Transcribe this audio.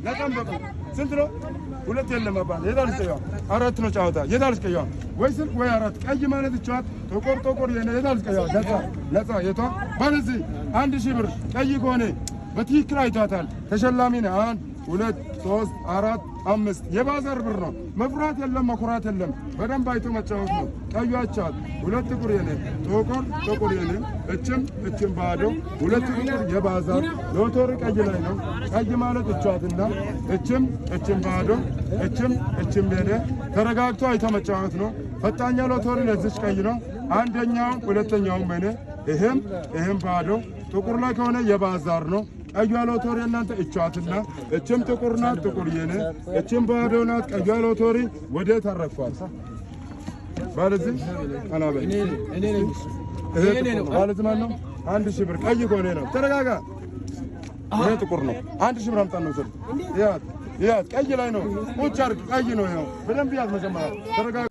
ነጣም በቁ ስንት ነው? ሁለት የለም አባቴ የዳልስ ቀይዋ አራት ነው ጫወታ የዳልስ ቀይዋ ወይ ስልክ ወይ አራት ቀይ ማለት ይቻት ተቆርጦ የዳልስ ቀይዋ ነፃ የቷ ባለዚህ 1000 ብር ቀይ ከሆነ በትክክል አይቷታል ተሸላሚ ነው 1 2 3 4 5 የባዛር ብር ነው መፍራት የለም መኩራት የለም በደንብ አይቶ መጫወት ነው ቀያቻት ሁለት ጥቁር የኔ ጥቁር የኔ እችም ባዶ ሁለት ጥቁር የባዛር ሎተሪ ቀይ ላይ ነው ቀይ ማለት እቻትና እችም ባዶ እችም የኔ ተረጋግቶ አይቶ መጫወት ነው ፈጣኛ ሎተሪ ለዚች ቀይ ነው አንደኛው ሁለተኛው መኔ ይሄም ባዶ ጥቁር ላይ ከሆነ የባዛር ነው ቀዩ ሎተሪ እናንተ እቻትና እችም ጥቁር ናት ጥቁር የኔ እችም ባዶ ናት ቀዩ ሎተሪ ወደ ተረፋል ባለዚህ አናበይ እኔ ባለዚህ ማን ነው 1000 ብር ቀይ ከሆነ ነው ተረጋጋ ይሄ ጥቁር ነው 1000 ብር አምጣ ነው ሰው ያት ቀይ ላይ ነው ቁጭ አድርግ ቀይ ነው ይሄው በደንብ ያዝ መጀመሪያ ተረጋጋ